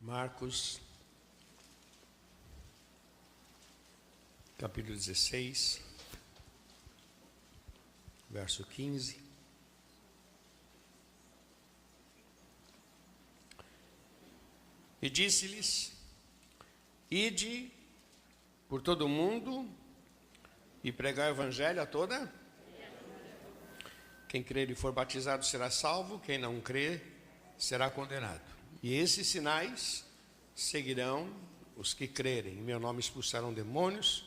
Marcos, capítulo 16, verso 15. E disse-lhes: Ide por todo o mundo e pregai o evangelho a toda. Quem crer e for batizado será salvo, quem não crer será condenado. E esses sinais seguirão os que crerem. Em meu nome expulsarão demônios,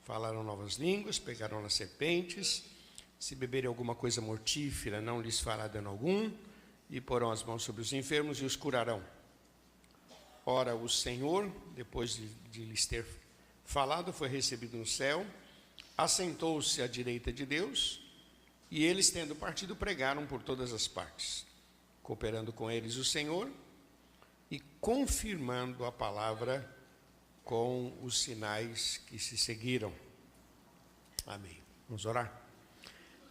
falarão novas línguas, pegarão nas serpentes, se beberem alguma coisa mortífera não lhes fará dano algum, e porão as mãos sobre os enfermos e os curarão. Ora, o Senhor, depois de lhes ter falado, foi recebido no céu, assentou-se à direita de Deus, e eles, tendo partido, pregaram por todas as partes, cooperando com eles o Senhor e confirmando a palavra com os sinais que se seguiram. Amém. Vamos orar?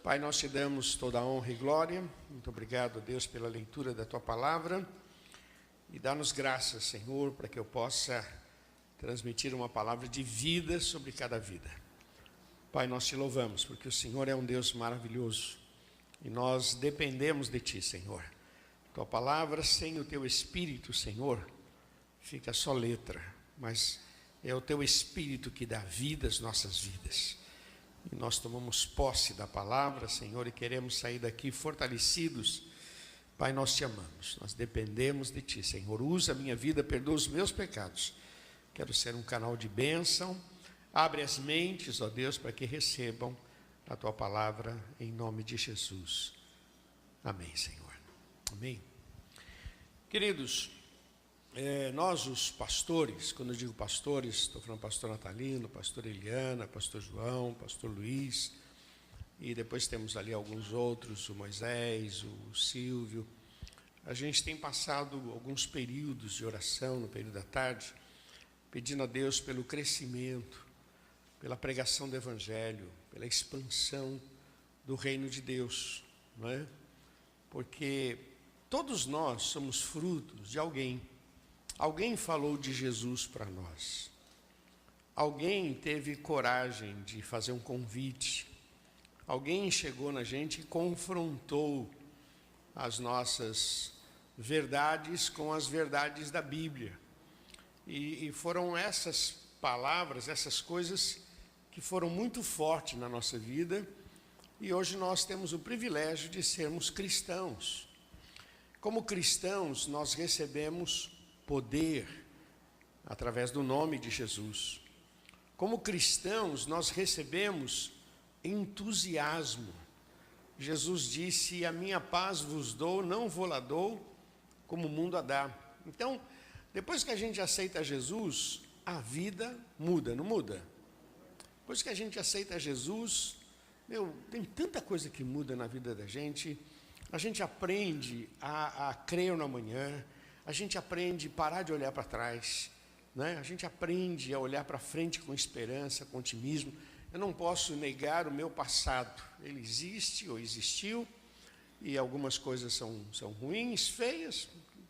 Pai, nós te damos toda a honra e glória. Muito obrigado, Deus, pela leitura da tua palavra. E dá-nos graças, Senhor, para que eu possa transmitir uma palavra de vida sobre cada vida. Pai, nós te louvamos, porque o Senhor é um Deus maravilhoso. E nós dependemos de ti, Senhor. Tua palavra, sem o teu Espírito, Senhor, fica só letra. Mas é o teu Espírito que dá vida às nossas vidas. E nós tomamos posse da palavra, Senhor, e queremos sair daqui fortalecidos. Pai, nós te amamos, nós dependemos de ti, Senhor. Usa a minha vida, perdoa os meus pecados. Quero ser um canal de bênção. Abre as mentes, ó Deus, para que recebam a tua palavra em nome de Jesus. Amém, Senhor. Amém. Queridos, nós os pastores, quando eu digo pastores, estou falando pastor Natalino, pastor Eliana, pastor João, pastor Luiz, e depois temos ali alguns outros, o Moisés, o Silvio. A gente tem passado alguns períodos de oração, no período da tarde, pedindo a Deus pelo crescimento, pela pregação do Evangelho, pela expansão do reino de Deus, não é? Porque todos nós somos frutos de alguém. Alguém falou de Jesus para nós. Alguém teve coragem de fazer um convite. Alguém chegou na gente e confrontou as nossas verdades com as verdades da Bíblia. E foram essas palavras, essas coisas que foram muito fortes na nossa vida. E hoje nós temos o privilégio de sermos cristãos. Como cristãos, nós recebemos poder através do nome de Jesus. Como cristãos, nós recebemos entusiasmo. Jesus disse: a minha paz vos dou, não vou lá dou, como o mundo a dá. Então, depois que a gente aceita Jesus, a vida muda, não muda? Depois que a gente aceita Jesus, tem tanta coisa que muda na vida da gente. A gente aprende a crer no amanhã, a gente aprende a parar de olhar para trás, né? A gente aprende a olhar para frente com esperança, com otimismo. Eu não posso negar o meu passado, ele existe ou existiu, e algumas coisas são ruins, feias,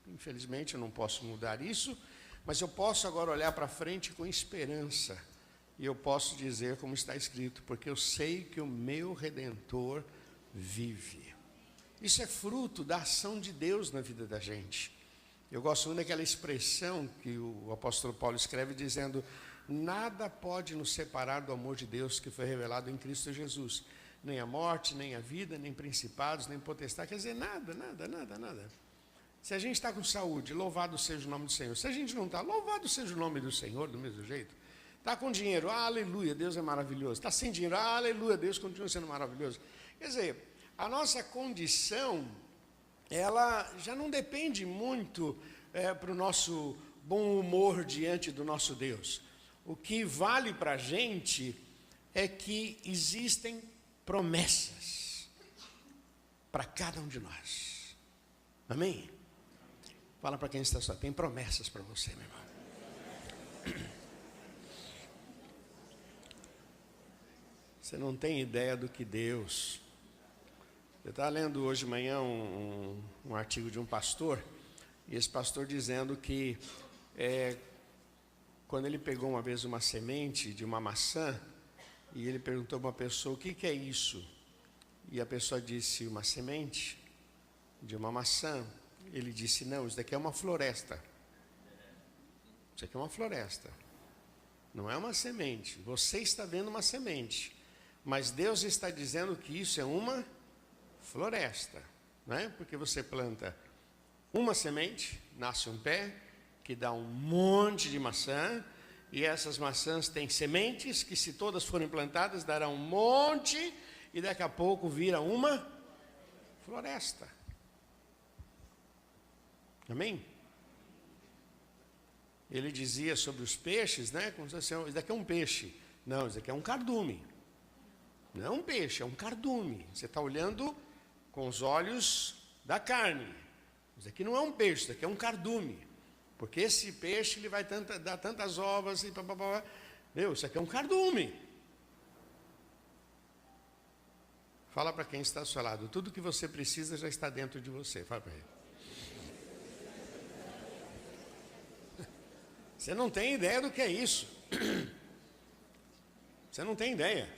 infelizmente eu não posso mudar isso, mas eu posso agora olhar para frente com esperança, e eu posso dizer como está escrito, porque eu sei que o meu Redentor vive. Isso é fruto da ação de Deus na vida da gente. Eu gosto muito daquela expressão que o apóstolo Paulo escreve dizendo: nada pode nos separar do amor de Deus que foi revelado em Cristo Jesus. Nem a morte, nem a vida, nem principados, nem potestade. Quer dizer, nada. Se a gente está com saúde, louvado seja o nome do Senhor. Se a gente não está, louvado seja o nome do Senhor, do mesmo jeito. Está com dinheiro, aleluia, Deus é maravilhoso. Está sem dinheiro, aleluia, Deus continua sendo maravilhoso. Quer dizer, a nossa condição, ela já não depende muito para o nosso bom humor diante do nosso Deus. O que vale para a gente é que existem promessas para cada um de nós. Amém? Fala para quem está só, tem promessas para você, meu irmão. Você não tem ideia do que Deus... Eu estava lendo hoje de manhã um artigo de um pastor, e esse pastor dizendo que quando ele pegou uma vez uma semente de uma maçã, e ele perguntou para uma pessoa, o que é isso? E a pessoa disse, uma semente de uma maçã. Ele disse, não, isso daqui é uma floresta. Isso aqui é uma floresta. Não é uma semente. Você está vendo uma semente. Mas Deus está dizendo que isso é uma floresta. Não é? Porque você planta uma semente, nasce um pé, que dá um monte de maçã. E essas maçãs têm sementes que, se todas forem plantadas, darão um monte. E daqui a pouco vira uma floresta. Amém? Ele dizia sobre os peixes, né? Como se fosse, isso daqui é um peixe. Não, isso daqui é um cardume. Não é um peixe, é um cardume. Você está olhando com os olhos da carne. Isso daqui não é um peixe, isso daqui é um cardume. Porque esse peixe ele vai dar tantas ovas e papapá. Meu, isso aqui é um cardume. Fala para quem está ao seu lado. Tudo que você precisa já está dentro de você. Fala para ele. Você não tem ideia do que é isso. Você não tem ideia.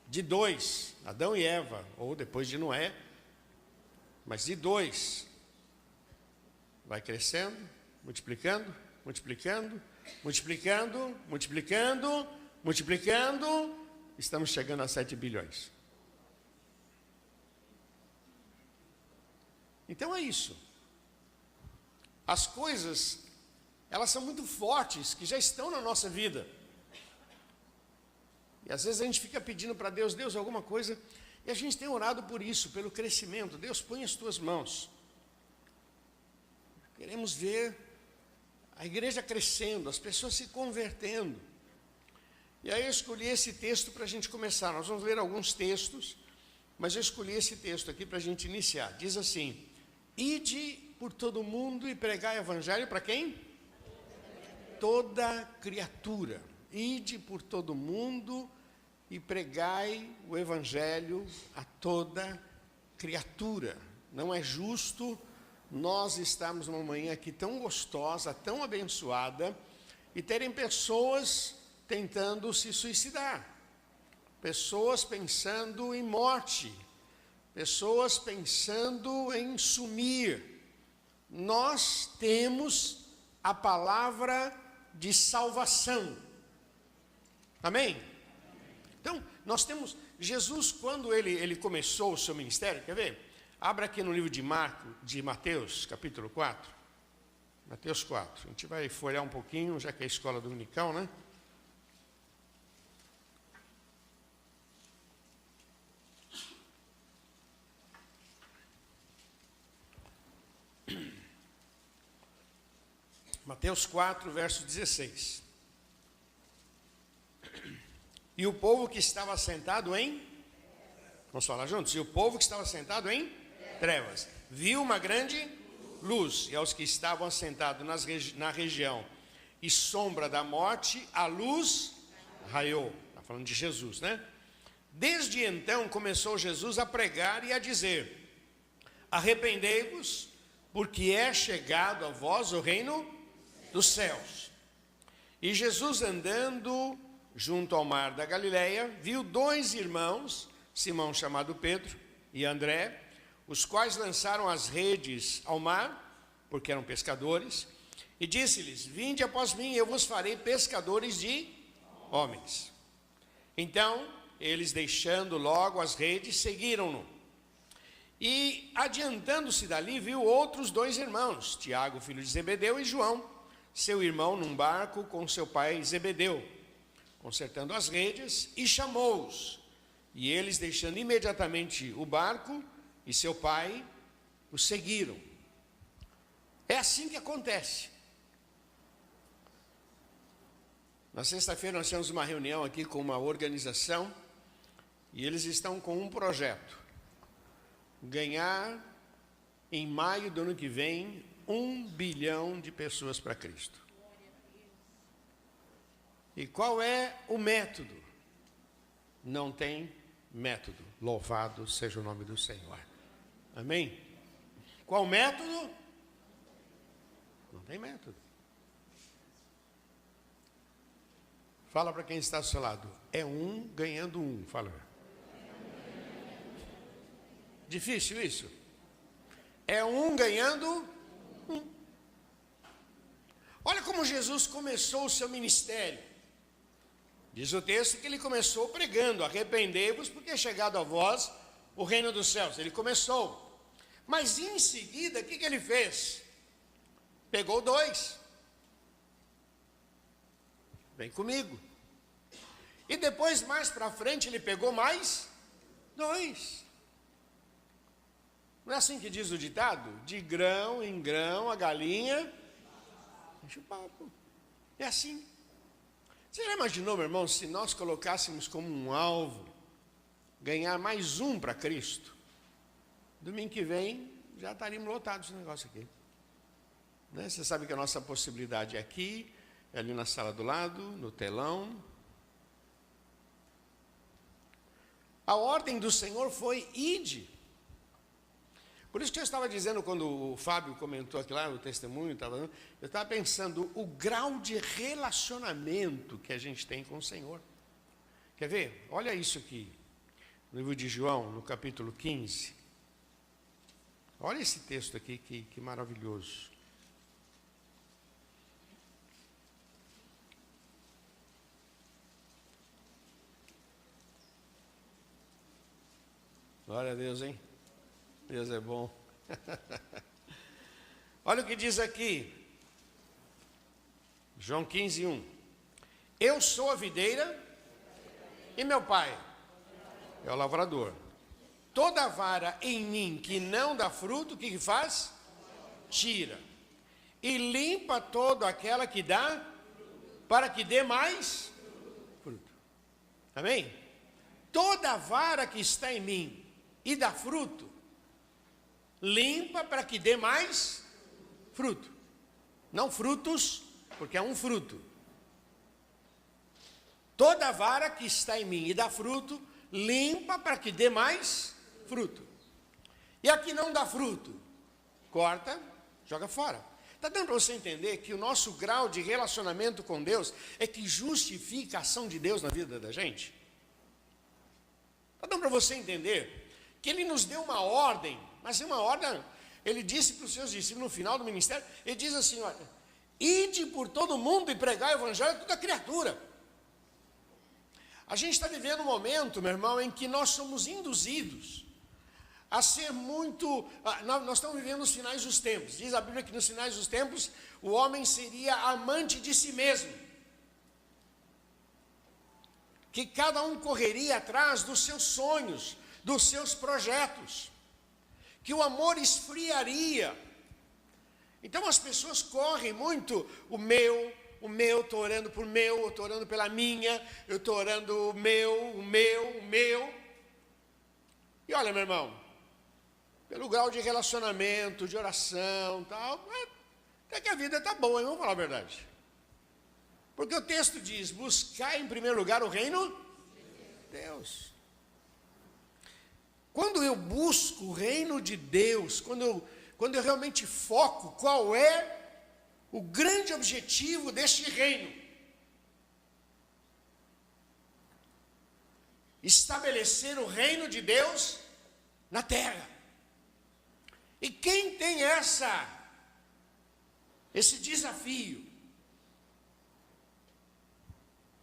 De dois, Adão e Eva, ou depois de Noé, mas de dois, vai crescendo, multiplicando, multiplicando, multiplicando, multiplicando, multiplicando, estamos chegando a 7 bilhões. Então é isso. As coisas, elas são muito fortes, que já estão na nossa vida. E às vezes a gente fica pedindo para Deus, Deus, alguma coisa, e a gente tem orado por isso, pelo crescimento. Deus, põe as tuas mãos. Queremos ver a igreja crescendo, as pessoas se convertendo. E aí eu escolhi esse texto para a gente começar. Nós vamos ler alguns textos, mas eu escolhi esse texto aqui para a gente iniciar. Diz assim, ide por todo o mundo e pregai o evangelho para quem? Toda criatura. Ide por todo o mundo e pregai o evangelho a toda criatura. Não é justo nós estarmos numa manhã aqui tão gostosa, tão abençoada, e terem pessoas tentando se suicidar, pessoas pensando em morte, pessoas pensando em sumir. Nós temos a palavra de salvação. Amém? Então, nós temos, Jesus, quando ele começou o seu ministério, quer ver? Abra aqui no livro de Mateus, capítulo 4. Mateus 4. A gente vai folhear um pouquinho, já que é a escola dominical, né? Mateus 4, verso 16. E o povo que estava sentado em... Vamos falar juntos? E o povo que estava sentado em trevas viu uma grande luz. E aos que estavam assentados na região e sombra da morte, a luz raiou. Está falando de Jesus, né? Desde então começou Jesus a pregar e a dizer: arrependei-vos, porque é chegado a vós o reino dos céus. E Jesus, andando junto ao mar da Galileia, viu 2 irmãos, Simão chamado Pedro e André, os quais lançaram as redes ao mar, porque eram pescadores, e disse-lhes: vinde após mim, eu vos farei pescadores de homens. Então, eles, deixando logo as redes, seguiram-no. E, adiantando-se dali, viu outros 2 irmãos, Tiago, filho de Zebedeu, e João, seu irmão, num barco com seu pai Zebedeu, consertando as redes, e chamou-os. E eles, deixando imediatamente o barco e seu pai, o seguiram. É assim que acontece. Na sexta-feira nós tivemos uma reunião aqui com uma organização, e eles estão com um projeto: ganhar em maio do ano que vem 1 bilhão de pessoas para Cristo. E qual é o método? Não tem método. Louvado seja o nome do Senhor. Amém? Qual método? Não Tem método. Fala para quem está ao seu lado. É um ganhando um. Fala. Difícil isso? É um ganhando um. Olha como Jesus começou o seu ministério. Diz o texto que ele começou pregando: arrependei-vos, porque é chegado a vós o reino dos céus. Ele começou. Mas em seguida, o que ele fez? Pegou 2. Vem comigo. E depois, mais para frente, ele pegou mais 2. Não é assim que diz o ditado? De grão em grão a galinha enche o papo. É assim. Você já imaginou, meu irmão, se nós colocássemos como um alvo ganhar mais um para Cristo? Domingo que vem já estaríamos lotados esse negócio aqui. Né? Você sabe que a nossa possibilidade é aqui, é ali na sala do lado, no telão. A ordem do Senhor foi: ide. Por isso que eu estava dizendo, quando o Fábio comentou aqui lá no testemunho, eu estava pensando o grau de relacionamento que a gente tem com o Senhor. Quer ver? Olha isso aqui, no livro de João, no capítulo 15. Olha esse texto aqui, que maravilhoso. Glória a Deus, hein? Deus é bom. Olha o que diz aqui. João 15, 1. Eu sou a videira e meu pai é o lavrador. Toda vara em mim que não dá fruto, o que faz? Tira. E limpa toda aquela que dá, para que dê mais fruto. Amém? Toda vara que está em mim e dá fruto, limpa para que dê mais fruto. Não frutos, porque é um fruto. Toda vara que está em mim e dá fruto, limpa para que dê mais fruto. E a que não dá fruto, corta, joga fora. Está dando para você entender que o nosso grau de relacionamento com Deus é que justifica a ação de Deus na vida da gente? Está dando para você entender que Ele nos deu uma ordem, mas é uma ordem. Ele disse para os seus discípulos no final do ministério, ele diz assim: olha, ide por todo mundo e pregar o evangelho a toda criatura. A gente está vivendo um momento, meu irmão, em que nós somos induzidos a ser muito... Nós estamos vivendo os finais dos tempos. Diz a Bíblia que nos finais dos tempos o homem seria amante de si mesmo, que cada um correria atrás dos seus sonhos, dos seus projetos, que o amor esfriaria. Então as pessoas correm muito, o meu, estou orando por meu, eu estou orando pela minha, eu estou orando o meu. E olha, meu irmão, pelo grau de relacionamento, de oração, tal, até que a vida está boa, hein? Vamos falar a verdade. Porque o texto diz: buscar em primeiro lugar o reino de Deus. Quando eu busco o reino de Deus, quando eu realmente foco qual é o grande objetivo deste reino, estabelecer o reino de Deus na terra. E quem tem esse desafio,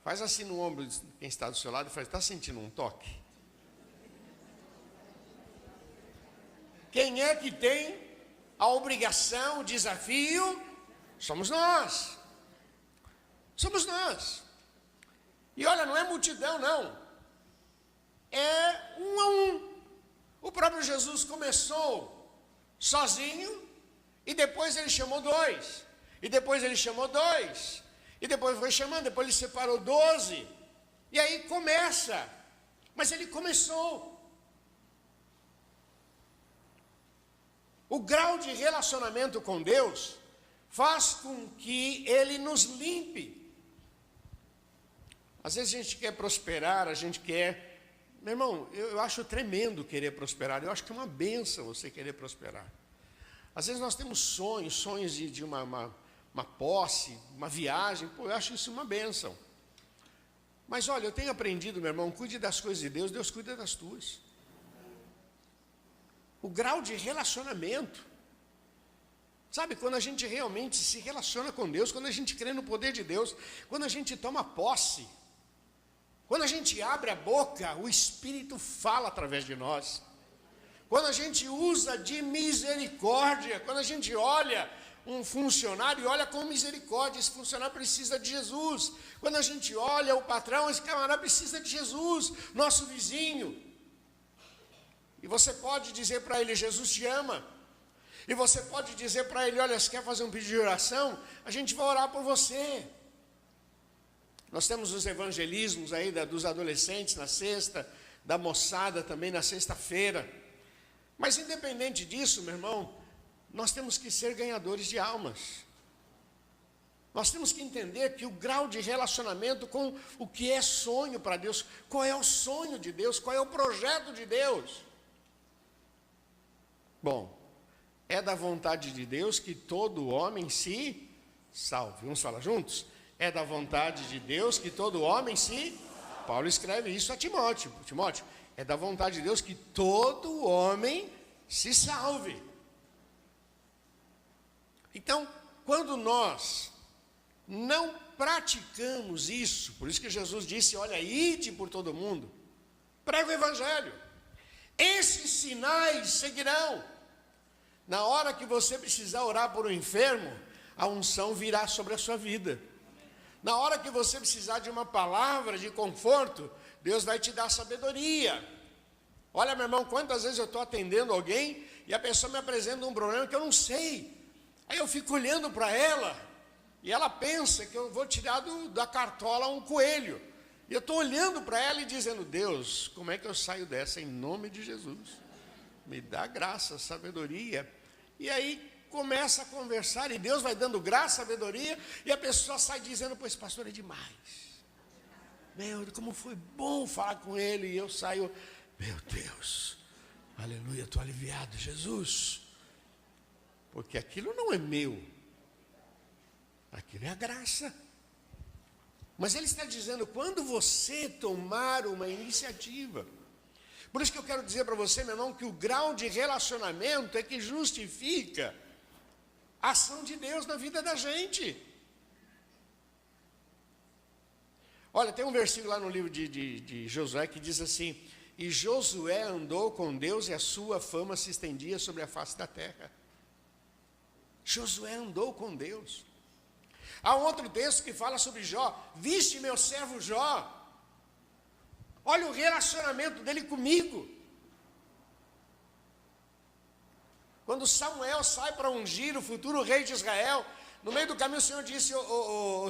faz assim no ombro de quem está do seu lado e faz: está sentindo um toque? Quem é que tem a obrigação, o desafio? Somos nós. Somos nós. E olha, não é multidão, não. É um a um. O próprio Jesus começou sozinho, e depois ele chamou 2. E depois ele chamou 2. E depois foi chamando, depois ele separou 12. E aí começa. Mas ele começou. O grau de relacionamento com Deus faz com que Ele nos limpe. Às vezes a gente quer prosperar, a gente quer... Meu irmão, eu acho tremendo querer prosperar, eu acho que é uma bênção você querer prosperar. Às vezes nós temos sonhos de uma uma posse, uma viagem, pô, eu acho isso uma bênção. Mas olha, eu tenho aprendido, meu irmão, cuide das coisas de Deus, Deus cuida das tuas. O grau de relacionamento, sabe, quando a gente realmente se relaciona com Deus, quando a gente crê no poder de Deus, quando a gente toma posse, quando a gente abre a boca, o Espírito fala através de nós. Quando a gente usa de misericórdia, quando a gente olha um funcionário e olha com misericórdia, esse funcionário precisa de Jesus. Quando a gente olha o patrão, esse camarada precisa de Jesus, nosso vizinho. E você pode dizer para ele, Jesus te ama. E você pode dizer para ele, olha, você quer fazer um pedido de oração? A gente vai orar por você. Nós temos os evangelismos aí dos adolescentes na sexta, da moçada também na sexta-feira. Mas independente disso, meu irmão, nós temos que ser ganhadores de almas. Nós temos que entender que o grau de relacionamento com o que é sonho para Deus, qual é o sonho de Deus, qual é o projeto de Deus. Bom, é da vontade de Deus que todo homem se salve. Vamos falar juntos? É da vontade de Deus que todo homem se... Paulo escreve isso a Timóteo. Timóteo, é da vontade de Deus que todo homem se salve. Então, quando nós não praticamos isso, por isso que Jesus disse, olha, ide por todo mundo, prega o evangelho. Esses sinais seguirão. Na hora que você precisar orar por um enfermo, a unção virá sobre a sua vida. Na hora que você precisar de uma palavra de conforto, Deus vai te dar sabedoria. Olha, meu irmão, quantas vezes eu estou atendendo alguém e a pessoa me apresenta um problema que eu não sei. Aí eu fico olhando para ela e ela pensa que eu vou tirar da cartola um coelho. E eu estou olhando para ela e dizendo, Deus, como é que eu saio dessa em nome de Jesus? Me dá graça, sabedoria. E aí começa a conversar e Deus vai dando graça, sabedoria, e a pessoa sai dizendo, pois pastor, é demais. Meu, como foi bom falar com ele, e eu saio, meu Deus, aleluia, estou aliviado, Jesus. Porque aquilo não é meu, aquilo é a graça. Mas ele está dizendo, quando você tomar uma iniciativa, por isso que eu quero dizer para você, meu irmão, que o grau de relacionamento é que justifica a ação de Deus na vida da gente. Olha, tem um versículo lá no livro de Josué que diz assim, e Josué andou com Deus e a sua fama se estendia sobre a face da terra. Josué andou com Deus. Há um outro texto que fala sobre Jó, viste meu servo Jó, olha o relacionamento dele comigo. Quando Samuel sai para ungir o futuro rei de Israel, no meio do caminho o Senhor disse,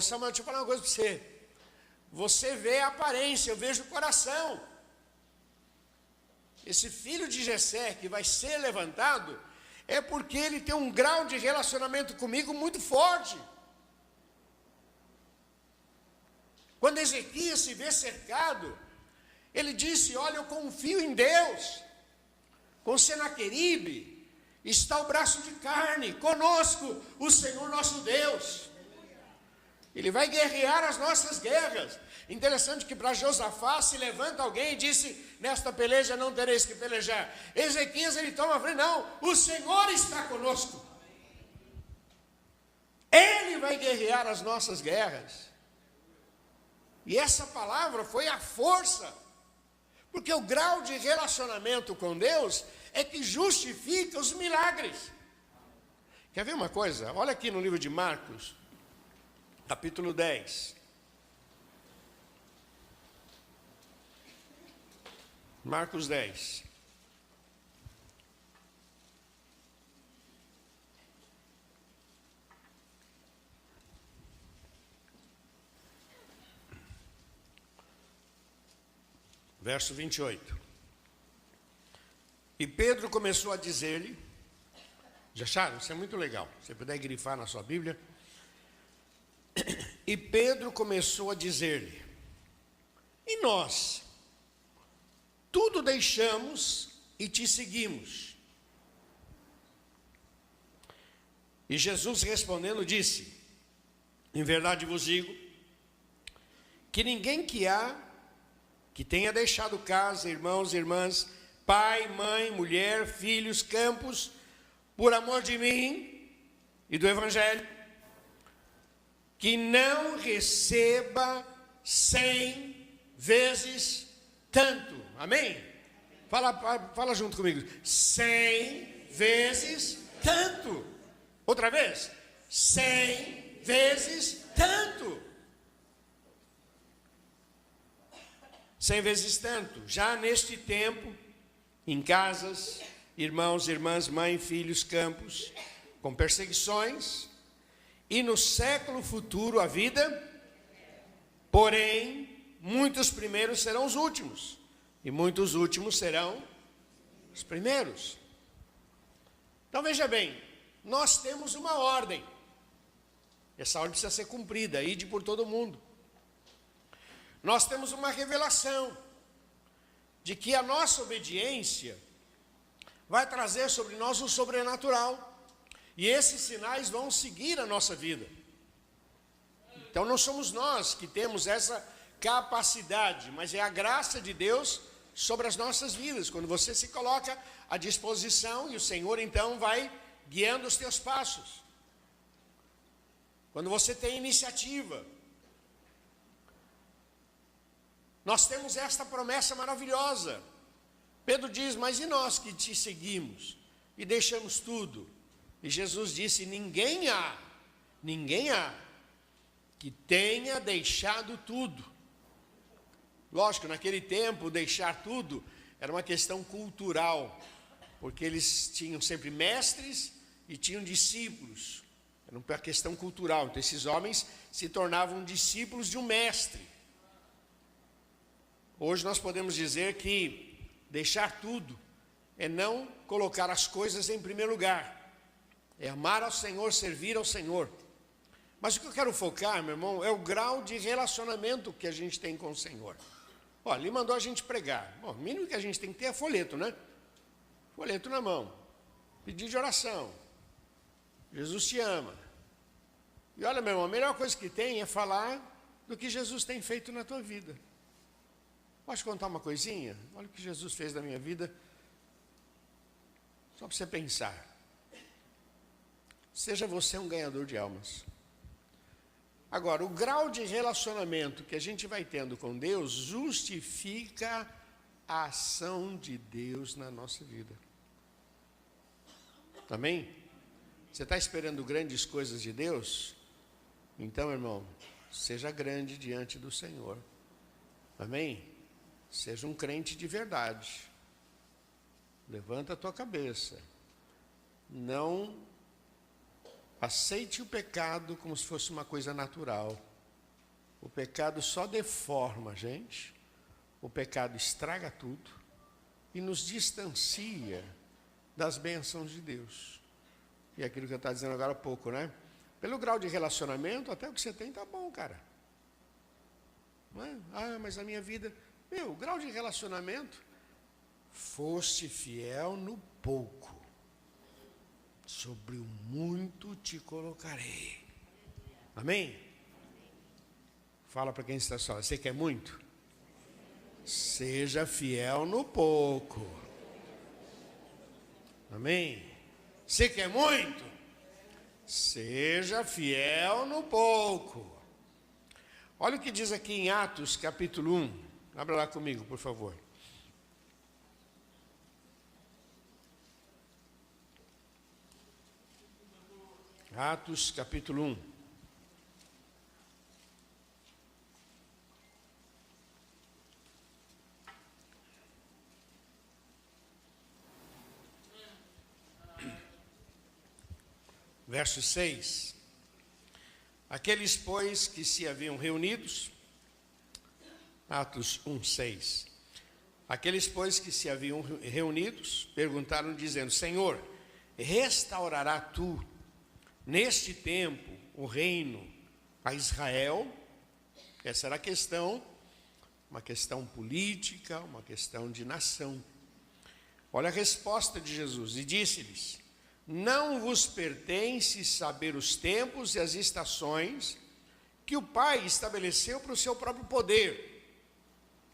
Samuel, deixa eu falar uma coisa para você. Você vê a aparência, eu vejo o coração. Esse filho de Jessé que vai ser levantado, é porque ele tem um grau de relacionamento comigo muito forte. Quando Ezequias se vê cercado, ele disse, olha, eu confio em Deus. Com Senaqueribe está o braço de carne, conosco o Senhor nosso Deus. Ele vai guerrear as nossas guerras. Interessante que para Josafá se levanta alguém e disse, nesta peleja não tereis que pelejar. Ezequias ele toma a frente, não, o Senhor está conosco. Ele vai guerrear as nossas guerras. E essa palavra foi a força, porque o grau de relacionamento com Deus é que justifica os milagres. Quer ver uma coisa? Olha aqui no livro de Marcos, capítulo 10. Marcos 10. Verso 28. E Pedro começou a dizer-lhe, já acharam? Isso é muito legal, se você puder grifar na sua Bíblia. E Pedro começou a dizer-lhe, e nós, tudo deixamos e te seguimos. E Jesus respondendo disse, Em verdade vos digo, que ninguém que tenha deixado casa, irmãos e irmãs, pai, mãe, mulher, filhos, campos, por amor de mim e do Evangelho, que não receba 100 vezes tanto. Amém? Fala junto comigo. 100 vezes tanto. Outra vez. 100 vezes tanto. 100 vezes tanto. Já neste tempo, em casas, irmãos, irmãs, mãe, filhos, campos, com perseguições, e no século futuro a vida, porém, muitos primeiros serão os últimos, e muitos últimos serão os primeiros. Então veja bem, nós temos uma ordem, essa ordem precisa ser cumprida, ide por todo mundo. Nós temos uma revelação de que a nossa obediência vai trazer sobre nós o sobrenatural, e esses sinais vão seguir a nossa vida. Então não somos nós que temos essa capacidade, mas é a graça de Deus sobre as nossas vidas, quando você se coloca à disposição e o Senhor então vai guiando os teus passos. Quando você tem iniciativa. Nós temos esta promessa maravilhosa. Pedro diz, mas e nós que te seguimos e deixamos tudo? E Jesus disse, ninguém há que tenha deixado tudo. Lógico, naquele tempo, deixar tudo era uma questão cultural, porque eles tinham sempre mestres e tinham discípulos. Era uma questão cultural. Então, esses homens se tornavam discípulos de um mestre. Hoje nós podemos dizer que deixar tudo é não colocar as coisas em primeiro lugar. É amar ao Senhor, servir ao Senhor. Mas o que eu quero focar, meu irmão, é o grau de relacionamento que a gente tem com o Senhor. Olha, ele mandou a gente pregar. Bom, o mínimo que a gente tem que ter é folheto, né? Folheto na mão. Pedir de oração. Jesus te ama. E olha, meu irmão, a melhor coisa que tem é falar do que Jesus tem feito na tua vida. Posso contar uma coisinha? Olha o que Jesus fez na minha vida. Só para você pensar. Seja você um ganhador de almas. Agora, o grau de relacionamento que a gente vai tendo com Deus justifica a ação de Deus na nossa vida. Amém? Você está esperando grandes coisas de Deus? Então, irmão, seja grande diante do Senhor. Amém? Seja um crente de verdade. Levanta a tua cabeça. Não aceite o pecado como se fosse uma coisa natural. O pecado só deforma a gente. O pecado estraga tudo e nos distancia das bênçãos de Deus. E aquilo que eu estava dizendo agora há pouco, né? Pelo grau de relacionamento, até o que você tem está bom, cara. Não é? Ah, mas a minha vida... Meu, o grau de relacionamento, foste fiel no pouco, sobre o muito te colocarei. Amém? Fala para quem está só, você quer muito? Seja fiel no pouco. Amém? Você quer muito? Seja fiel no pouco. Olha o que diz aqui em Atos capítulo 1. Abra lá comigo, por favor. Atos, capítulo 1. Verso 6. Aqueles, pois, que se haviam reunidos... Atos 1, 6. Aqueles, pois, que se haviam reunidos, perguntaram, dizendo, Senhor, restaurará tu, neste tempo, o reino a Israel? Essa era a questão, uma questão política, uma questão de nação. Olha a resposta de Jesus, e disse-lhes, não vos pertence saber os tempos e as estações que o Pai estabeleceu para o seu próprio poder.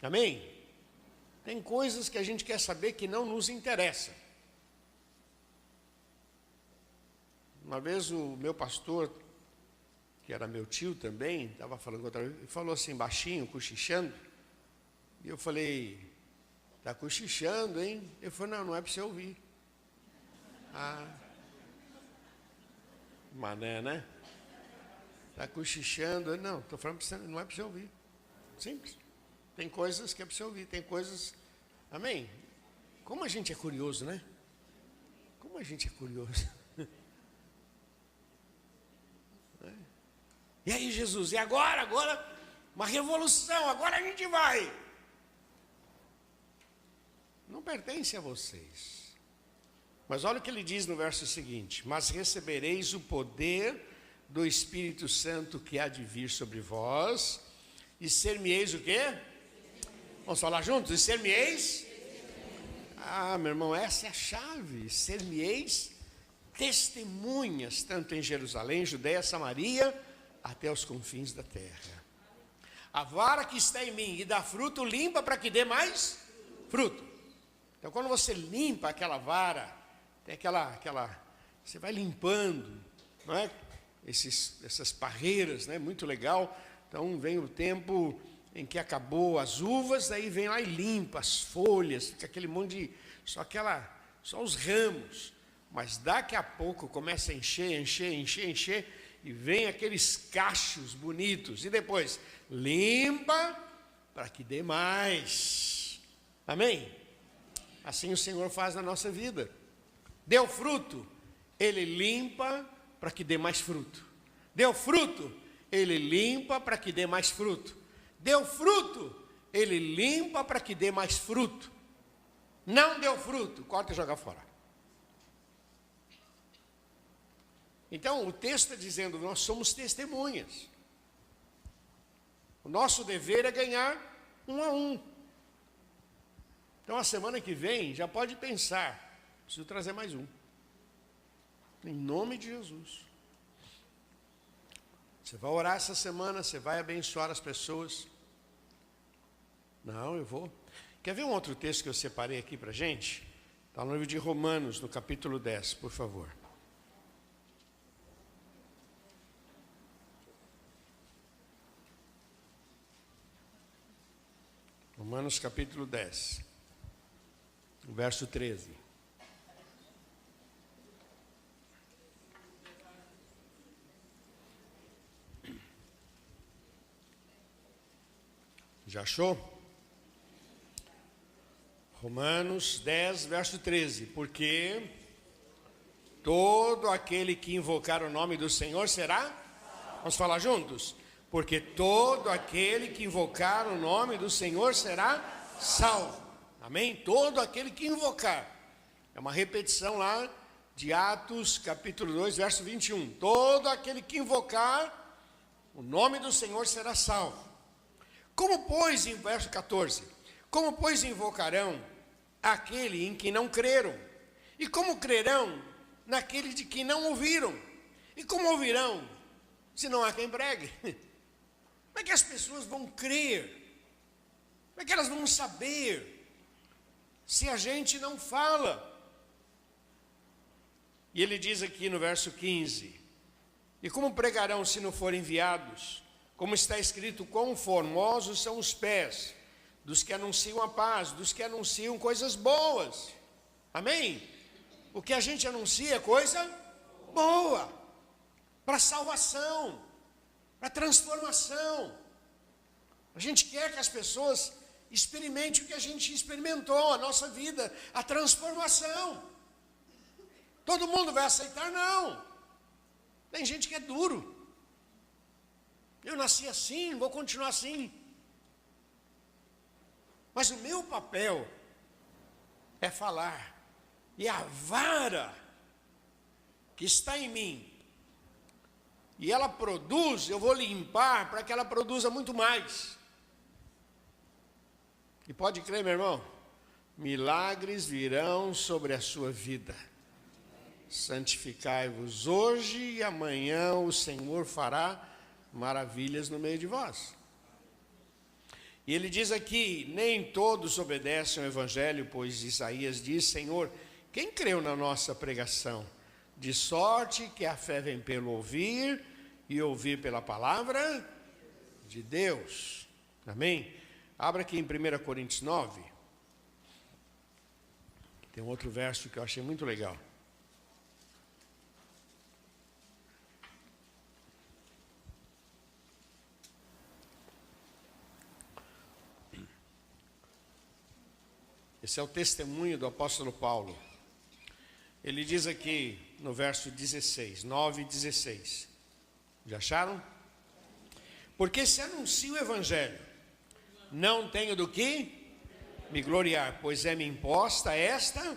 Amém? Tem coisas que a gente quer saber que não nos interessa. Uma vez o meu pastor, que era meu tio também, estava falando outra vez, ele falou assim, baixinho, cochichando. E eu falei, está cochichando, hein? Ele falou, não é para você ouvir. Ah, mané, né? Está cochichando. Não, estou falando para você, não é para você ouvir. Simples. Tem coisas que é para você ouvir, tem coisas... Amém? Como a gente é curioso, né? Como a gente é curioso. E aí, Jesus, e agora? Agora, uma revolução, agora a gente vai. Não pertence a vocês. Mas olha o que ele diz no verso seguinte: mas recebereis o poder do Espírito Santo que há de vir sobre vós, e ser-me-eis o quê? Vamos falar juntos? E ser-me-eis? Ah, meu irmão, essa é a chave. Ser-me-eis testemunhas, tanto em Jerusalém, Judeia, Samaria, até os confins da terra. A vara que está em mim e dá fruto, limpa para que dê mais fruto. Então, quando você limpa aquela vara, tem aquela você vai limpando, não é? Essas parreiras, né? Muito legal. Então, vem o tempo em que acabou as uvas, aí vem lá e limpa as folhas, fica aquele monte de... Só os ramos. Mas daqui a pouco começa a encher, e vem aqueles cachos bonitos. E depois, limpa para que dê mais. Amém? Assim o Senhor faz na nossa vida. Deu fruto, Ele limpa para que dê mais fruto. Deu fruto, Ele limpa para que dê mais fruto. Deu fruto, Ele limpa para que dê mais fruto. Não deu fruto, corta e joga fora. Então, o texto está dizendo, nós somos testemunhas. O nosso dever é ganhar 1 a 1. Então, a semana que vem, já pode pensar, preciso trazer mais um. Em nome de Jesus. Você vai orar essa semana, você vai abençoar as pessoas. Não, eu vou. Quer ver um outro texto que eu separei aqui para a gente? Está no livro de Romanos, no capítulo 10, por favor. Romanos capítulo 10, verso 13. Já achou? Romanos 10, verso 13. Porque todo aquele que invocar o nome do Senhor será? Vamos falar juntos? Porque todo aquele que invocar o nome do Senhor será salvo. Amém? Todo aquele que invocar. É uma repetição lá de Atos, capítulo 2, verso 21. Todo aquele que invocar o nome do Senhor será salvo. Como, pois, em verso 14, como, pois, invocarão aquele em que não creram? E como crerão naquele de que não ouviram? E como ouvirão, se não há quem pregue? Como é que as pessoas vão crer? Como é que elas vão saber se a gente não fala? E ele diz aqui no verso 15, e como pregarão se não forem enviados? Como está escrito, quão formosos são os pés dos que anunciam a paz, dos que anunciam coisas boas. Amém? O que a gente anuncia é coisa boa, para salvação, para transformação. A gente quer que as pessoas experimentem o que a gente experimentou, a nossa vida, a transformação. Todo mundo vai aceitar? Não. Tem gente que é duro. Eu nasci assim, vou continuar assim. Mas o meu papel é falar. E a vara que está em mim, e ela produz, eu vou limpar para que ela produza muito mais. E pode crer, meu irmão, milagres virão sobre a sua vida. Santificai-vos hoje e amanhã o Senhor fará maravilhas no meio de vós. E ele diz aqui, nem todos obedecem ao evangelho, pois Isaías diz, Senhor, quem creu na nossa pregação? De sorte que a fé vem pelo ouvir, e ouvir pela palavra de Deus. Amém? Abra aqui em 1 Coríntios 9. Tem um outro verso que eu achei muito legal. Esse é o testemunho do apóstolo Paulo. Ele diz aqui no verso 16, 9 e 16. Já acharam? Porque se anuncio o evangelho, não tenho do que me gloriar, pois é-me imposta esta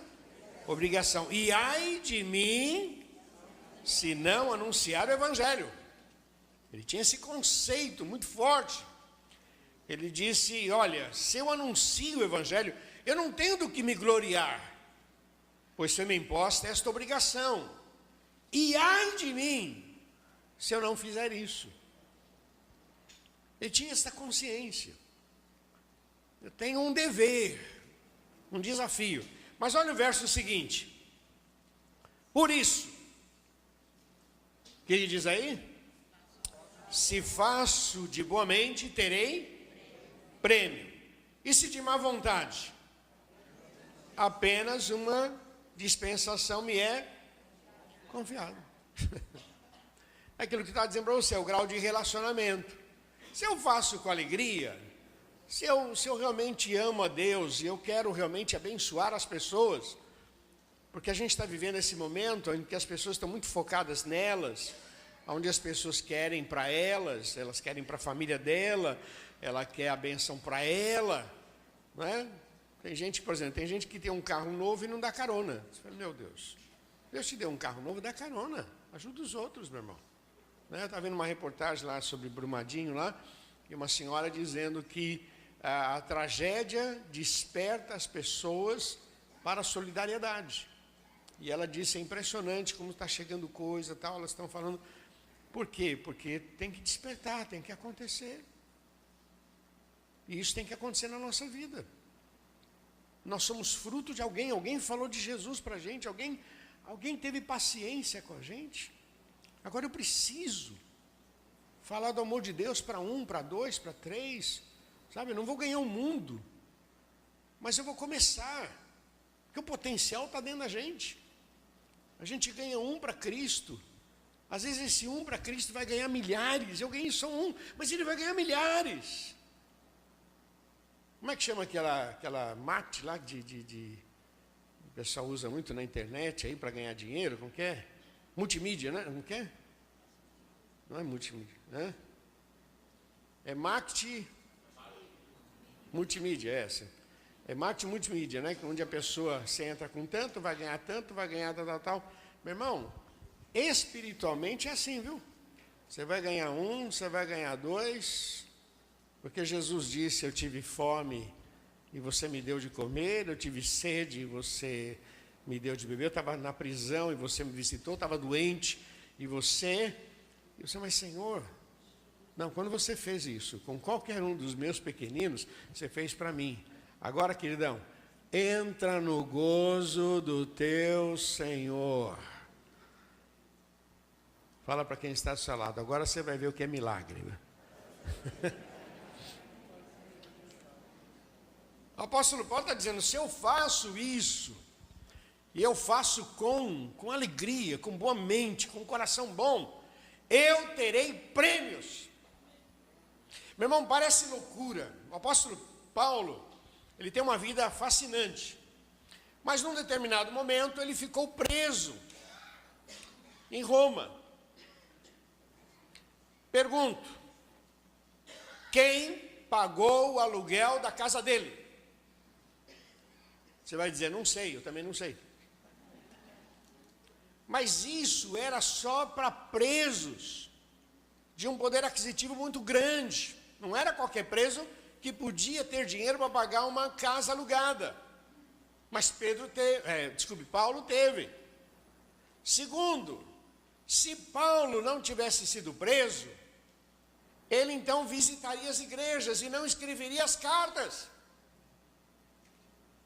obrigação. E ai de mim, se não anunciar o evangelho. Ele tinha esse conceito muito forte. Ele disse, olha, se eu anuncio o evangelho, eu não tenho do que me gloriar, pois foi-me imposta esta obrigação. E ai de mim, se eu não fizer isso. Ele tinha essa consciência. Eu tenho um dever, um desafio. Mas olha o verso seguinte. Por isso, o que ele diz aí? Se faço de boa mente, terei prêmio. E se de má vontade? Apenas uma dispensação me é confiada. Aquilo que está dizendo para você, é o grau de relacionamento. Se eu faço com alegria, se eu realmente amo a Deus e eu quero realmente abençoar as pessoas, porque a gente está vivendo esse momento em que as pessoas estão muito focadas nelas, onde as pessoas querem para elas querem para a família dela, ela quer a benção para ela, não é? Tem gente, por exemplo, tem gente que tem um carro novo e não dá carona. Você fala, meu Deus, Deus te deu um carro novo, dá carona, ajuda os outros, meu irmão. Eu estava vendo uma reportagem lá sobre Brumadinho, lá, e uma senhora dizendo que a tragédia desperta as pessoas para a solidariedade. E ela disse, é impressionante como está chegando coisa, tal, elas estão falando. Por quê? Porque tem que despertar, tem que acontecer. E isso tem que acontecer na nossa vida. Nós somos fruto de alguém, alguém falou de Jesus para a gente, alguém teve paciência com a gente. Agora eu preciso falar do amor de Deus para um, para dois, para três, sabe? Eu não vou ganhar o mundo, mas eu vou começar, porque o potencial está dentro da gente. A gente ganha um para Cristo, às vezes esse um para Cristo vai ganhar milhares, eu ganhei só um, mas ele vai ganhar milhares. Como é que chama aquela mate lá o pessoal usa muito na internet aí para ganhar dinheiro, como que é? Multimídia, né? Como que é? Não é multimídia, né? É marketing multimídia, é essa. É marketing multimídia, né? Onde a pessoa, você entra com tanto, vai ganhar tal. Meu irmão, espiritualmente é assim, viu? Você vai ganhar um, você vai ganhar dois, porque Jesus disse, eu tive fome e você me deu de comer, eu tive sede e você me deu de beber, eu estava na prisão e você me visitou, estava doente e você, mas Senhor, não, quando você fez isso com qualquer um dos meus pequeninos, você fez para mim. Agora, queridão, entra no gozo do teu Senhor. Fala para quem está do seu lado, agora você vai ver o que é milagre, né? O apóstolo Paulo está dizendo, se eu faço isso, e eu faço com alegria, com boa mente, com coração bom, eu terei prêmios. Meu irmão, parece loucura. O apóstolo Paulo, ele tem uma vida fascinante. Mas num determinado momento ele ficou preso em Roma. Pergunto, quem pagou o aluguel da casa dele? Você vai dizer, não sei, eu também não sei. Mas isso era só para presos de um poder aquisitivo muito grande. Não era qualquer preso que podia ter dinheiro para pagar uma casa alugada. Mas Paulo teve. Segundo, se Paulo não tivesse sido preso, ele então visitaria as igrejas e não escreveria as cartas.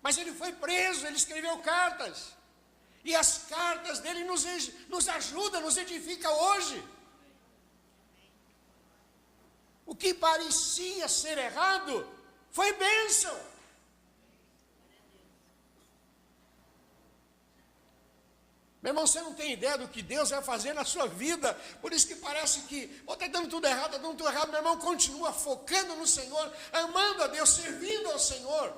Mas ele foi preso, ele escreveu cartas. E as cartas dele nos ajudam, nos edifica hoje. O que parecia ser errado foi bênção. Meu irmão, você não tem ideia do que Deus vai fazer na sua vida. Por isso que parece que está dando tudo errado, está dando tudo errado. Meu irmão, continua focando no Senhor, amando a Deus, servindo ao Senhor.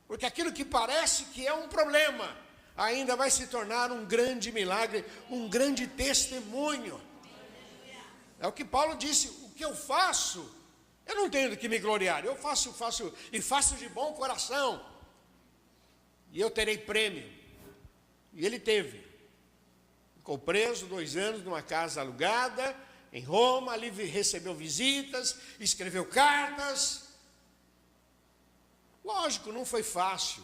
Porque aquilo que parece que é um problema, ainda vai se tornar um grande milagre, um grande testemunho. É o que Paulo disse: o que eu faço, eu não tenho do que me gloriar. Eu faço de bom coração. E eu terei prêmio. E ele teve. Ficou preso 2 anos numa casa alugada, em Roma, ali recebeu visitas, escreveu cartas. Lógico, não foi fácil.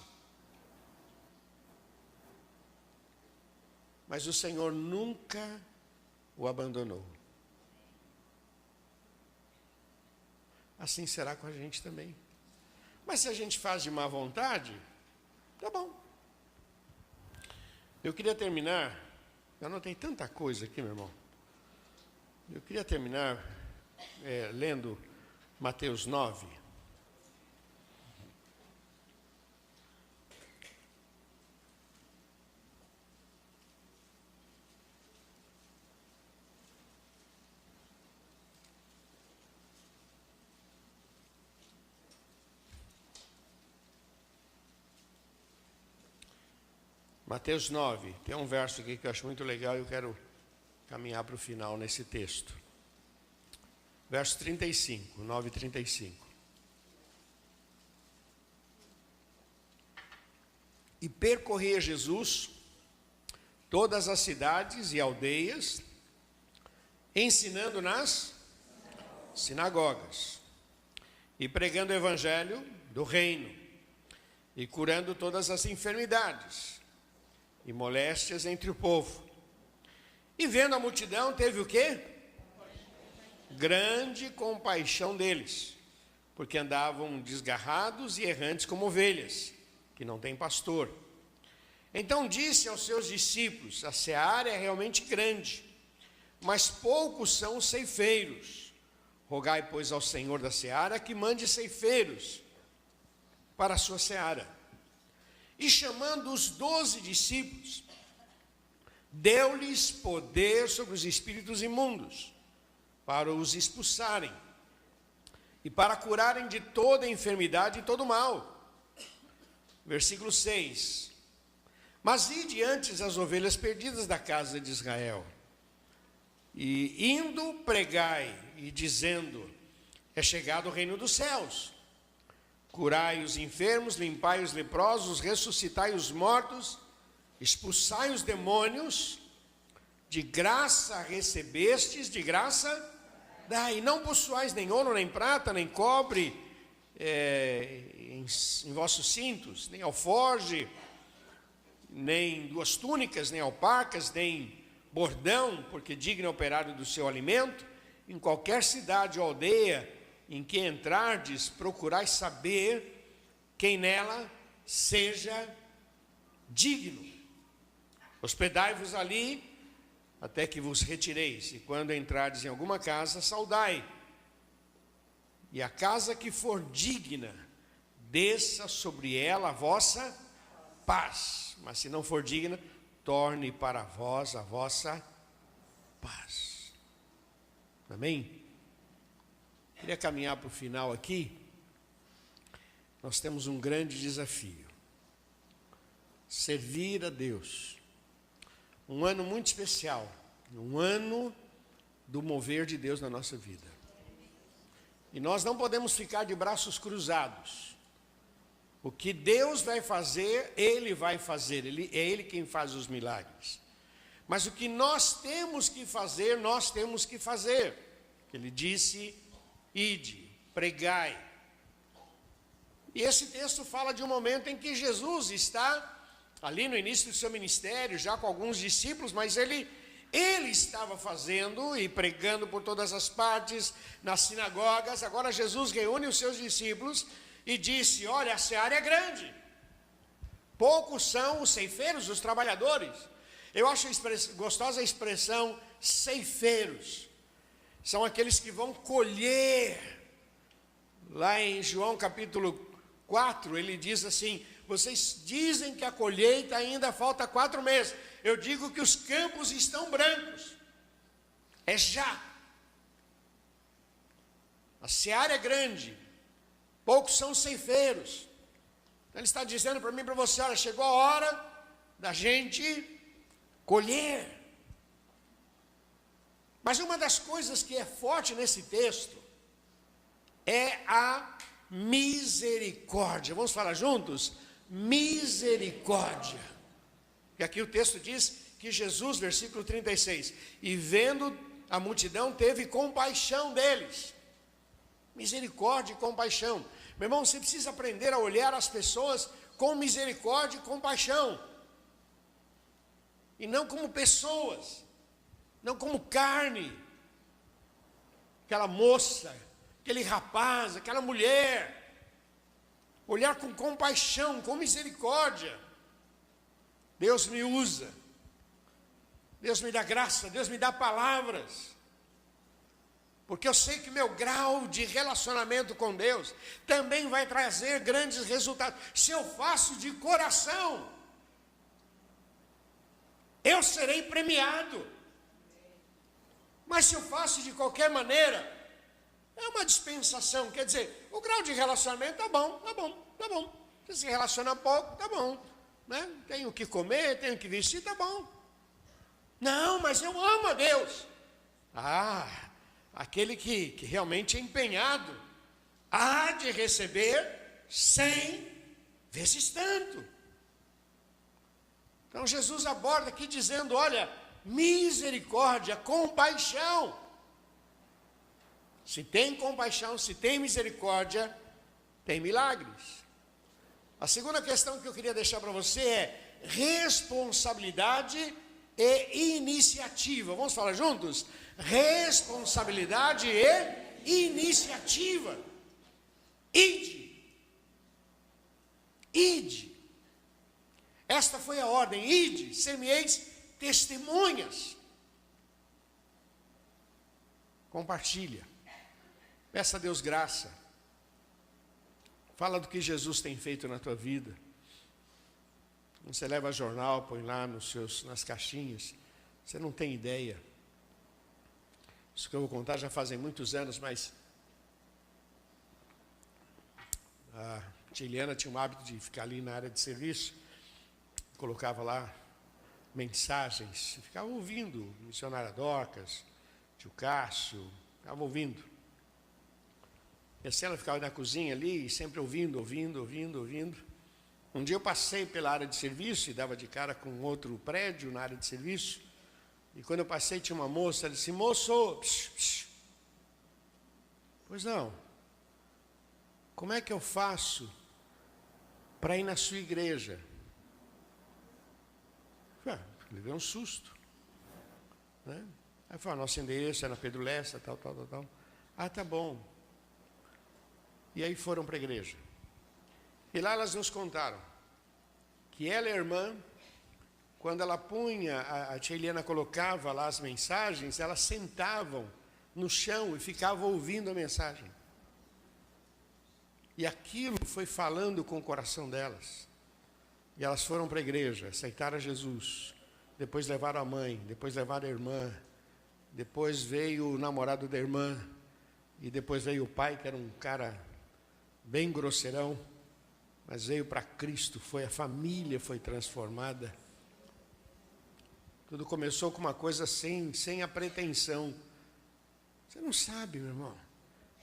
Mas o Senhor nunca o abandonou. Assim será com a gente também. Mas se a gente faz de má vontade, tá bom. Eu queria terminar, eu anotei tanta coisa aqui, meu irmão. Eu queria terminar lendo Mateus 9. Mateus 9, tem um verso aqui que eu acho muito legal e eu quero caminhar para o final nesse texto. Verso 35, 9:35. E percorria Jesus todas as cidades e aldeias, ensinando nas sinagogas, e pregando o evangelho do reino, e curando todas as enfermidades e moléstias entre o povo. E vendo a multidão, teve o quê? Grande compaixão deles, porque andavam desgarrados e errantes como ovelhas, que não têm pastor. Então disse aos seus discípulos: a seara é realmente grande, mas poucos são os ceifeiros. Rogai, pois, ao Senhor da seara que mande ceifeiros para a sua seara. E chamando os 12 discípulos, deu-lhes poder sobre os espíritos imundos, para os expulsarem, e para curarem de toda enfermidade e todo mal. Versículo 6. Mas ide antes as ovelhas perdidas da casa de Israel, e indo pregai, e dizendo: é chegado o reino dos céus. Curai os enfermos, limpai os leprosos, ressuscitai os mortos, expulsai os demônios. De graça recebestes, de graça dai. Não possuais nem ouro, nem prata, nem cobre em vossos cintos, nem alforge, nem 2 túnicas, nem alpacas, nem bordão, porque digno é operário do seu alimento. Em qualquer cidade ou aldeia em que entrardes, procurai saber quem nela seja digno. Hospedai-vos ali até que vos retireis, e quando entrardes em alguma casa, saudai. E a casa que for digna, desça sobre ela a vossa paz. Mas se não for digna, torne para vós a vossa paz. Amém? Queria caminhar para o final aqui. Nós temos um grande desafio: servir a Deus. Um ano muito especial, um ano do mover de Deus na nossa vida. E nós não podemos ficar de braços cruzados. O que Deus vai fazer, Ele vai fazer. É Ele quem faz os milagres. Mas o que nós temos que fazer, nós temos que fazer. Ele disse: ide, pregai. E esse texto fala de um momento em que Jesus está ali no início do seu ministério, já com alguns discípulos, mas ele ele estava fazendo e pregando por todas as partes, nas sinagogas. Agora Jesus reúne os seus discípulos e disse: olha, a seara é grande, poucos são os ceifeiros, os trabalhadores. Eu acho gostosa a expressão ceifeiros, são aqueles que vão colher. Lá em João capítulo 4, ele diz assim: vocês dizem que a colheita ainda falta 4 meses. Eu digo que os campos estão brancos. É já. A seara é grande, poucos são os ceifeiros. Então ele está dizendo para mim e para você: olha, chegou a hora da gente colher. Mas uma das coisas que é forte nesse texto é a misericórdia. Vamos falar juntos? Misericórdia. E aqui o texto diz que Jesus, versículo 36, e vendo a multidão, teve compaixão deles. Misericórdia e compaixão. Meu irmão, você precisa aprender a olhar as pessoas com misericórdia e compaixão. E não como pessoas, não como carne. Aquela moça, aquele rapaz, aquela mulher. Olhar com compaixão, com misericórdia. Deus me usa, Deus me dá graça, Deus me dá palavras, porque eu sei que meu grau de relacionamento com Deus também vai trazer grandes resultados. Se eu faço de coração, eu serei premiado. Mas se eu faço de qualquer maneira, é uma dispensação. Quer dizer, o grau de relacionamento tá bom. Você se relaciona pouco, tá bom. Né? Tenho o que comer, tenho o que vestir, tá bom. Não, mas eu amo a Deus. Aquele que realmente é empenhado há de receber 100 vezes tanto. Então Jesus aborda aqui dizendo: olha, misericórdia, compaixão. Se tem compaixão, se tem misericórdia, tem milagres. A segunda questão que eu queria deixar para você é responsabilidade e iniciativa. Vamos falar juntos? Responsabilidade e iniciativa. Ide. Esta foi a ordem: ide, ser-me-eis testemunhas. Compartilha. Peça a Deus graça. Fala do que Jesus tem feito na tua vida. Você leva jornal, põe lá nas caixinhas. Você não tem ideia. Isso que eu vou contar já fazem muitos anos, mas a tia Eliana tinha o hábito de ficar ali na área de serviço. Colocava lá mensagens. Ficava ouvindo. Missionária Dorcas, tio Cássio, ficava ouvindo. E assim ela ficava na cozinha ali, sempre ouvindo. Um dia eu passei pela área de serviço e dava de cara com outro prédio na área de serviço. E quando eu passei tinha uma moça, ela disse: moço, pois não, como é que eu faço para ir na sua igreja? Levei um susto, né? Aí eu falei: nosso endereço é na Pedro Lessa, tal. Tá bom. E aí foram para a igreja. E lá elas nos contaram que ela e a irmã, quando ela punha, a tia Eliana colocava lá as mensagens, elas sentavam no chão e ficavam ouvindo a mensagem. E aquilo foi falando com o coração delas. E elas foram para a igreja, aceitaram Jesus. Depois levaram a mãe, depois levaram a irmã. Depois veio o namorado da irmã. E depois veio o pai, que era um cara bem grosseirão, mas veio para Cristo. A família foi transformada. Tudo começou com uma coisa sem a pretensão. Você não sabe, meu irmão.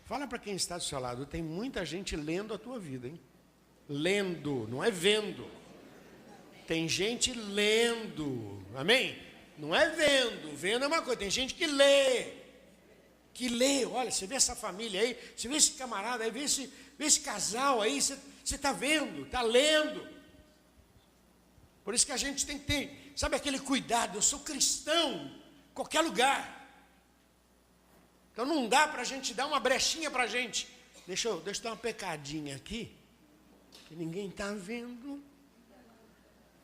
Fala para quem está do seu lado: tem muita gente lendo a tua vida, hein? Lendo, não é vendo. Tem gente lendo, amém? Não é vendo é uma coisa. Tem gente que lê. Olha, você vê essa família aí, você vê esse camarada aí, vê esse casal aí, você está vendo, está lendo. Por isso que a gente tem que ter, sabe, aquele cuidado. Eu sou cristão, qualquer lugar. Então não dá para a gente dar uma brechinha para a gente. Deixa eu dar uma pecadinha aqui, que ninguém está vendo.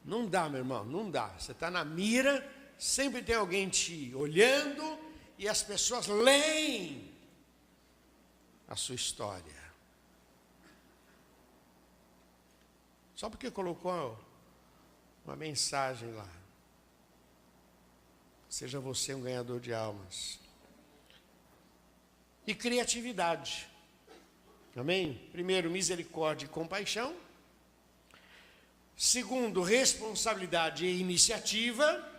Não dá, meu irmão, não dá. Você está na mira, sempre tem alguém te olhando, e as pessoas leem a sua história. Só porque colocou uma mensagem lá. Seja você um ganhador de almas. E criatividade. Amém? Primeiro, misericórdia e compaixão. Segundo, responsabilidade e iniciativa.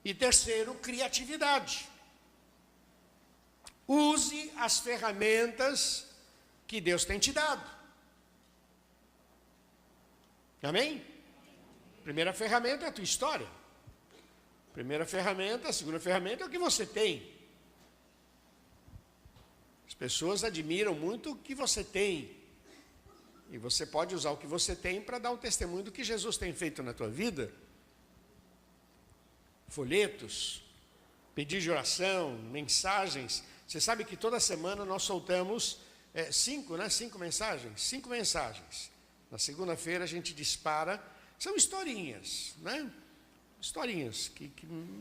E terceiro, criatividade. Use as ferramentas que Deus tem te dado. Amém? Primeira ferramenta é a tua história. Primeira ferramenta, a segunda ferramenta é o que você tem. As pessoas admiram muito o que você tem. E você pode usar o que você tem para dar um testemunho do que Jesus tem feito na tua vida. Folhetos, pedidos de oração, mensagens. Você sabe que toda semana nós soltamos 5 mensagens. 5 mensagens. Na segunda-feira a gente dispara. São historinhas, né? Historinhas que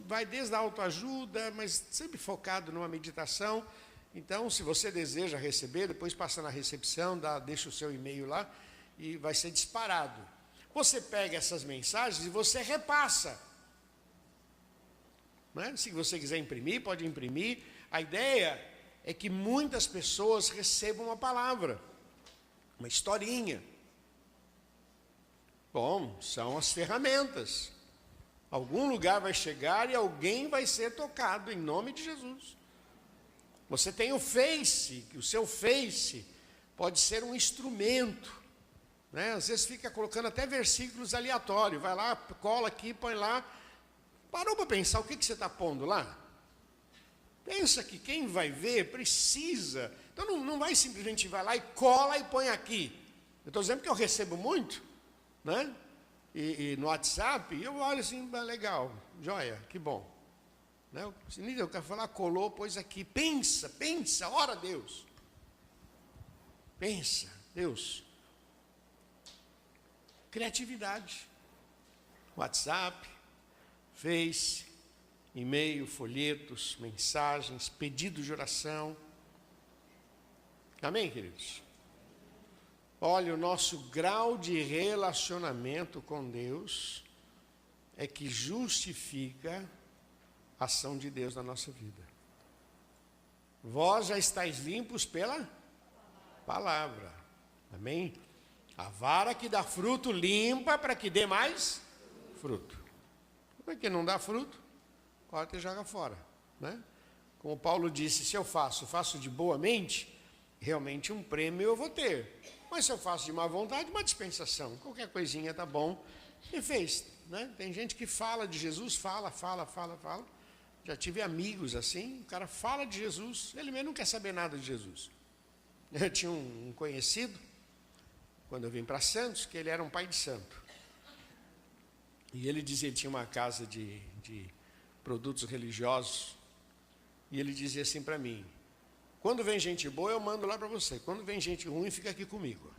vai desde a autoajuda, mas sempre focado numa meditação. Então, se você deseja receber, depois passa na recepção, deixa o seu e-mail lá e vai ser disparado. Você pega essas mensagens e você repassa. Né? Se você quiser imprimir, pode imprimir. A ideia é que muitas pessoas recebam uma palavra, uma historinha. Bom, são as ferramentas. Algum lugar vai chegar e alguém vai ser tocado em nome de Jesus. Você tem o Face, que o seu Face pode ser um instrumento, né? Às vezes fica colocando até versículos aleatórios, vai lá, cola aqui, põe lá. Parou para pensar o que você está pondo lá? Pensa que quem vai ver precisa. Então não vai simplesmente vai lá e cola e põe aqui. Eu estou dizendo que eu recebo muito, né? E no WhatsApp, eu olho assim, legal, joia, que bom. Né? Eu quero falar, colou, pôs aqui. Pensa, ora a Deus. Pensa, Deus. Criatividade. WhatsApp, Face, e-mail, folhetos, mensagens, pedidos de oração. Amém, queridos? Olha, o nosso grau de relacionamento com Deus é que justifica a ação de Deus na nossa vida. Vós já estáis limpos pela palavra. Amém? A vara que dá fruto limpa para que dê mais fruto. Porque não dá fruto, corta e joga fora, né? Como Paulo disse, se eu faço de boa mente, realmente um prêmio eu vou ter. Mas se eu faço de má vontade, uma dispensação. Qualquer coisinha tá bom. E fez, né? Tem gente que fala de Jesus, fala. Já tive amigos assim, o cara fala de Jesus, ele mesmo não quer saber nada de Jesus. Eu tinha um conhecido, quando eu vim para Santos, que ele era um pai de santo. E ele dizia, ele tinha uma casa de produtos religiosos, e ele dizia assim para mim, quando vem gente boa, eu mando lá para você, quando vem gente ruim, fica aqui comigo.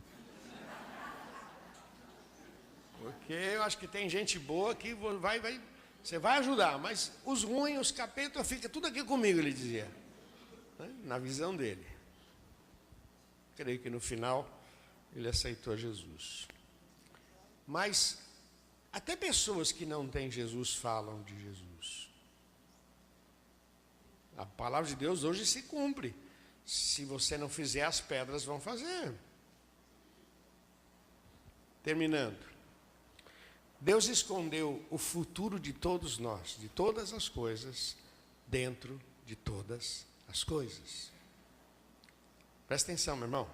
Porque eu acho que tem gente boa que você vai ajudar, mas os ruins, os capetas, fica tudo aqui comigo, ele dizia, né? Na visão dele. Creio que no final ele aceitou Jesus. Mas até pessoas que não têm Jesus falam de Jesus. A palavra de Deus hoje se cumpre. Se você não fizer, as pedras vão fazer. Terminando. Deus escondeu o futuro de todos nós, de todas as coisas, dentro de todas as coisas. Presta atenção, meu irmão.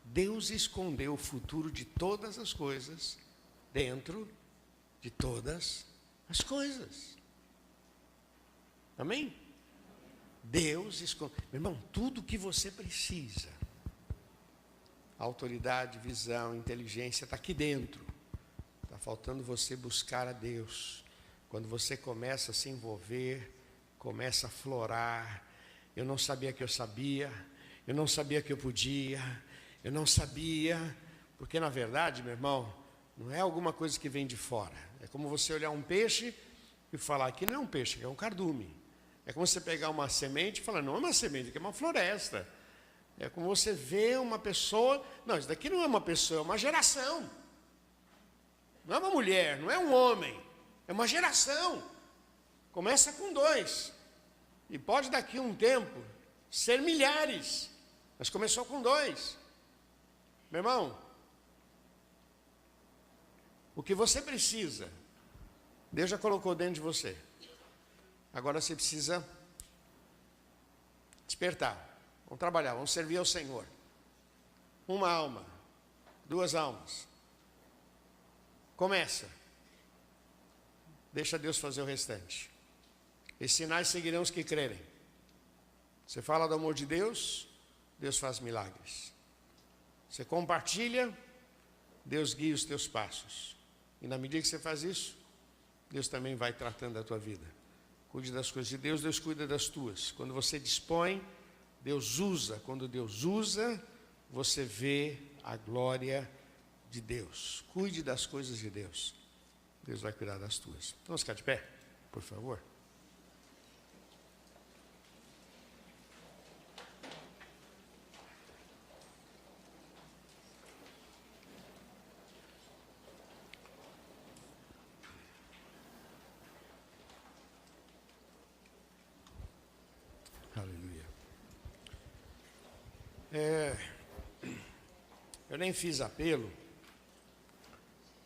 Deus escondeu o futuro de todas as coisas, dentro de todas as coisas. Amém? Deus escondeu. Meu irmão, tudo que você precisa, autoridade, visão, inteligência, está aqui dentro. Está faltando você buscar a Deus, quando você começa a se envolver, começa a florar. Eu não sabia que eu sabia, eu não sabia que eu podia, eu não sabia, porque na verdade, meu irmão, não é alguma coisa que vem de fora. É como você olhar um peixe e falar que não é um peixe, que é um cardume. É como você pegar uma semente e falar, não é uma semente, que é uma floresta. É como você vê uma pessoa, não, isso daqui não é uma pessoa, é uma geração. Não é uma mulher, não é um homem, é uma geração. Começa com 2. E pode daqui a um tempo ser milhares. Mas começou com 2. Meu irmão, o que você precisa, Deus já colocou dentro de você. Agora você precisa despertar. Vamos trabalhar, vamos servir ao Senhor. 1 alma, 2 almas. Começa. Deixa Deus fazer o restante. E sinais seguirão os que crerem. Você fala do amor de Deus, Deus faz milagres. Você compartilha, Deus guia os teus passos. E na medida que você faz isso, Deus também vai tratando da tua vida. Cuide das coisas de Deus, Deus cuida das tuas. Quando você dispõe, Deus usa. Quando Deus usa, você vê a glória de Deus. Cuide das coisas de Deus. Deus vai cuidar das tuas. Vamos ficar de pé, por favor. Aleluia. Eu nem fiz apelo,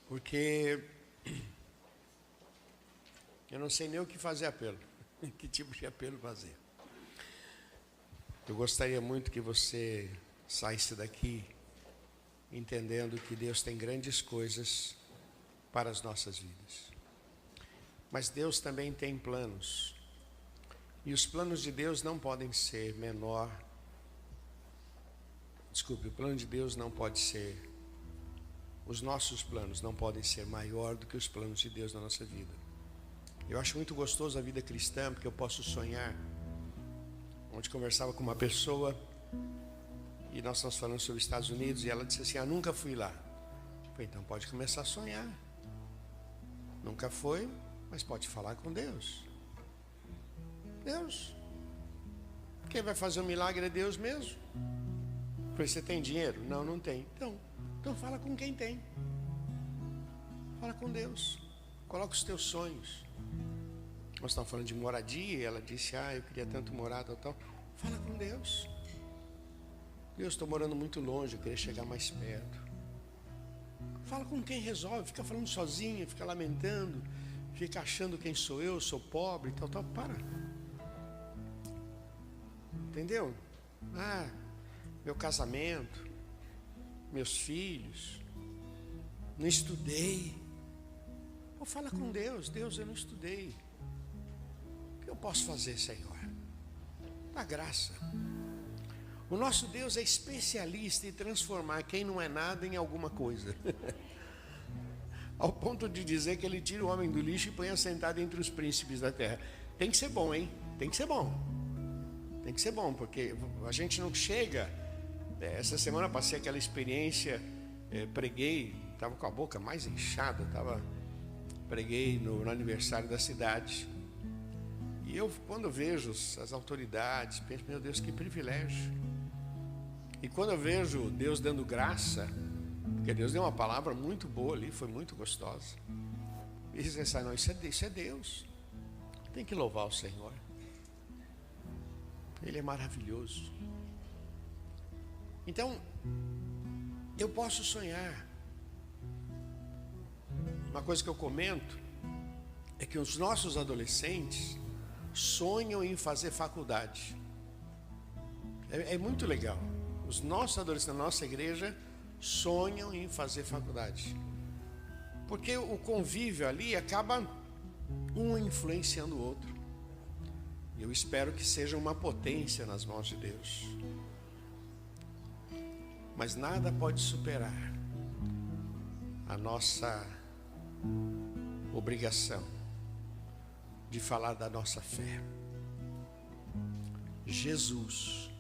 porque eu não sei nem o que fazer apelo. Que tipo de apelo fazer? Eu gostaria muito que você saísse daqui entendendo que Deus tem grandes coisas para as nossas vidas. Mas Deus também tem planos. E os planos de Deus não podem ser menor. Desculpe, o plano de Deus não pode ser. Os nossos planos não podem ser maior do que os planos de Deus na nossa vida. Eu acho muito gostoso a vida cristã, porque eu posso sonhar. Ontem conversava com uma pessoa e nós estamos falando sobre os Estados Unidos e ela disse assim, nunca fui lá. Eu falei, então pode começar a sonhar. Nunca foi, mas pode falar com Deus. Deus. Quem vai fazer o milagre é Deus mesmo. Eu falei, você tem dinheiro? Não, não tem. Então fala com quem tem. Fala com Deus. Coloca os teus sonhos. Nós estamos falando de moradia, e ela disse, eu queria tanto morar, tal. Fala com Deus. Deus, estou morando muito longe, eu queria chegar mais perto. Fala com quem resolve, fica falando sozinha, fica lamentando, fica achando quem sou eu, sou pobre, tal. Para. Entendeu? Meu casamento, meus filhos, não estudei. Fala com Deus, Deus, eu não estudei. O que eu posso fazer, Senhor? Dá graça. O nosso Deus é especialista em transformar quem não é nada em alguma coisa. Ao ponto de dizer que ele tira o homem do lixo e põe assentado entre os príncipes da terra. Tem que ser bom, hein? Tem que ser bom. Tem que ser bom, porque a gente não chega. Essa semana eu passei aquela experiência, preguei, estava com a boca mais inchada, preguei no aniversário da cidade. E eu, quando vejo as autoridades, penso, meu Deus, que privilégio. E quando eu vejo Deus dando graça, porque Deus deu uma palavra muito boa ali, foi muito gostosa. E você pensa, não, isso é Deus. Tem que louvar o Senhor. Ele é maravilhoso. Então, eu posso sonhar. Uma coisa que eu comento é que os nossos adolescentes sonham em fazer faculdade. É muito legal. Os nossos adolescentes da nossa igreja sonham em fazer faculdade. Porque o convívio ali acaba um influenciando o outro. E eu espero que seja uma potência nas mãos de Deus. Mas nada pode superar a nossa obrigação de falar da nossa fé. Jesus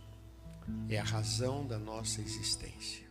é a razão da nossa existência.